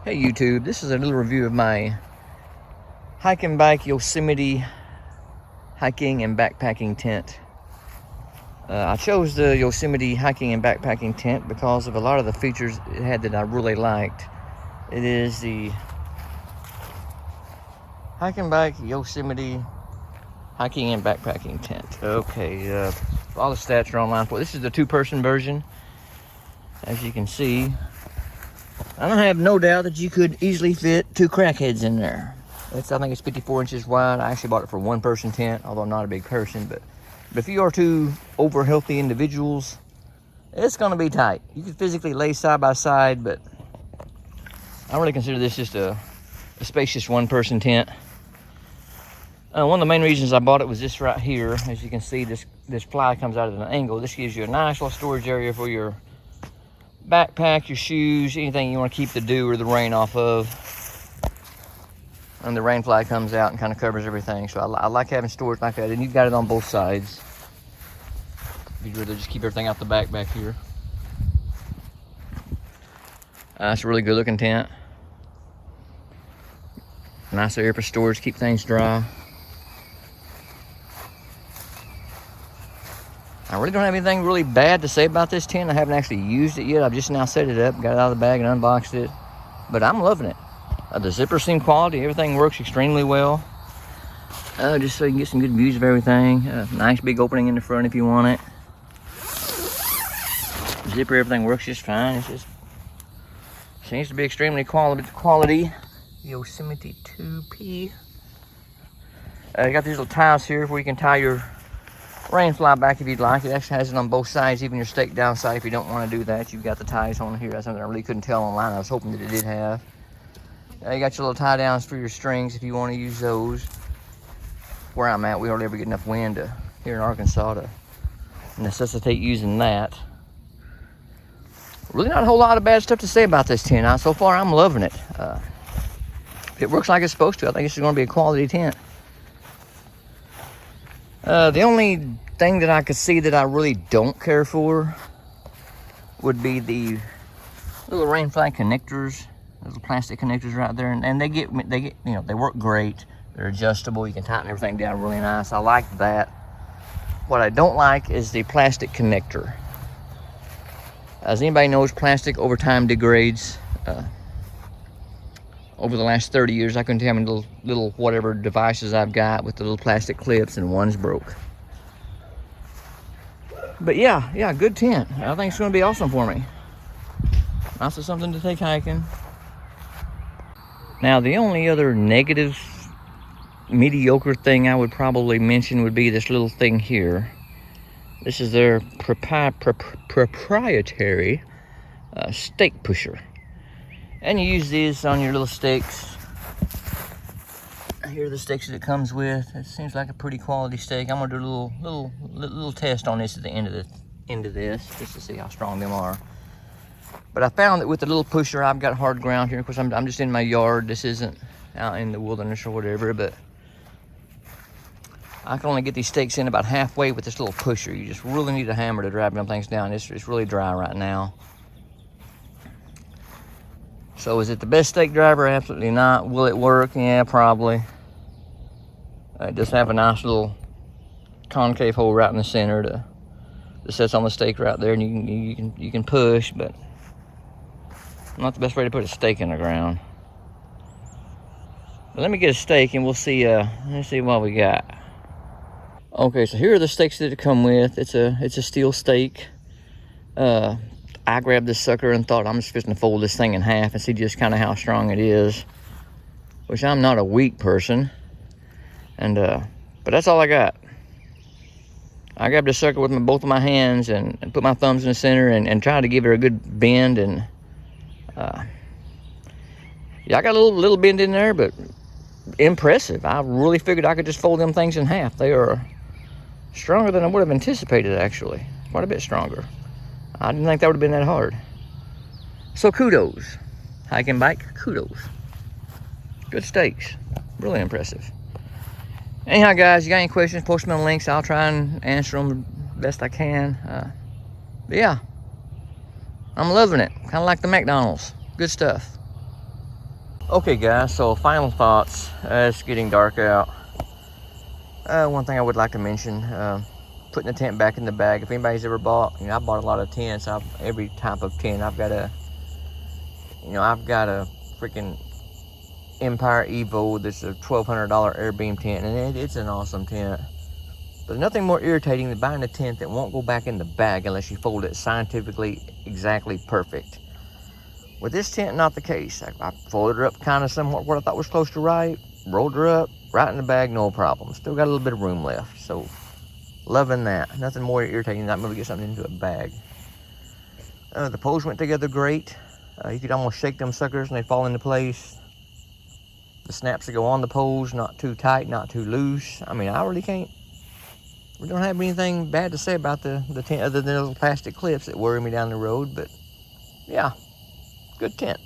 Hey YouTube, this is a little review of my hike and bike Yosemite hiking and backpacking tent. I chose the Yosemite hiking and backpacking tent because of a lot of the features it had that I really liked. It is the hike and bike Yosemite hiking and backpacking tent. Okay, all the stats are online for it. This is the two-person version. As you can see, I don't have no doubt that you could easily fit two crackheads in there. I think it's 54 inches wide. I actually bought it for one person tent, although I'm not a big person, but if you are two over healthy individuals, it's gonna be tight. You can physically lay side by side, but I really consider this just a spacious one person tent. One of the main reasons I bought it was this right here. As you can see, this fly comes out at an angle. This gives you a nice little storage area for your backpack, your shoes, anything you want to keep the dew or the rain off of. And the rain fly comes out and kind of covers everything. So I like having storage like that. And you've got it on both sides. You'd rather just keep everything out the back here. It's a really good looking tent. Nice area for storage, keep things dry. I really don't have anything really bad to say about this tent. I haven't actually used it yet. I've just now set it up, got it out of the bag and unboxed it. But I'm loving it. The zippers seem quality. Everything works extremely well. Just so you can get some good views of everything. Nice big opening in the front if you want it. Zipper, everything works just fine. It just seems to be extremely quality. Yosemite 2P. You got these little ties here where you can tie your rain fly back if you'd like. It actually has it on both sides, even your stake down side. If you don't want to do that, you've got the ties on here. That's something I really couldn't tell online. I was hoping that it did have. You got your little tie downs for your strings if you want to use those. Where I'm at, we hardly ever get enough wind here in Arkansas to necessitate using that. Really not a whole lot of bad stuff to say about this tent. So far, I'm loving it. It works like it's supposed to. I think this is going to be a quality tent. The only thing that I could see that I really don't care for would be the little rain fly connectors, those plastic connectors right there, and they get they work great. They're adjustable. You can tighten everything down really nice. I like that. What I don't like is the plastic connector. As anybody knows, plastic over time degrades. Over the last 30 years, I couldn't tell how many little whatever devices I've got with the little plastic clips, and one's broke. But yeah, good tent. I think it's going to be awesome for me. Also something to take hiking. Now, the only other negative, mediocre thing I would probably mention would be this little thing here. This is their proprietary stake pusher. And you use these on your little stakes. Here are the stakes that it comes with. It seems like a pretty quality stake. I'm gonna do a little test on this at the end of this, just to see how strong them are. But I found that with the little pusher, I've got hard ground here. Of course, I'm just in my yard. This isn't out in the wilderness or whatever, but I can only get these stakes in about halfway with this little pusher. You just really need a hammer to drive them things down. It's really dry right now. So is it the best stake driver? Absolutely not. Will it work? Yeah, probably. It does have a nice little concave hole right in the center that sits on the stake right there, and you can push, but not the best way to put a stake in the ground. But let me get a stake and we'll see. Let's see what we got. Okay, so here are the stakes that it come with. It's a steel stake. I grabbed this sucker and thought I'm just going to fold this thing in half and see just kind of how strong it is. Which I'm not a weak person. And but that's all I got. I grabbed this sucker with both of my hands and put my thumbs in the center and tried to give it a good bend. And yeah, I got a little bend in there, but impressive. I really figured I could just fold them things in half. They are stronger than I would have anticipated, actually. Quite a bit stronger. I didn't think that would have been that hard. So kudos. Hike and bike, kudos. Good stakes. Really impressive. Anyhow, guys, you got any questions, post them in the links. I'll try and answer them the best I can. But yeah, I'm loving it. Kind of like the McDonald's. Good stuff. Okay guys, so final thoughts. It's getting dark out. One thing I would like to mention, putting the tent back in the bag. If anybody's ever bought, I bought a lot of tents. Every type of tent. I've got a freaking Empire Evo that's a $1,200 air beam tent, and it's an awesome tent. But there's nothing more irritating than buying a tent that won't go back in the bag unless you fold it scientifically exactly perfect. With this tent, not the case. I folded her up kind of somewhat what I thought was close to right, rolled her up, right in the bag, no problem. Still got a little bit of room left, so loving that. Nothing more irritating than not being able to get something into a bag. The poles went together great. You could almost shake them suckers and they fall into place. The snaps that go on the poles, not too tight, not too loose. I mean, we don't have anything bad to say about the tent other than the little plastic clips that worry me down the road, but yeah, good tent.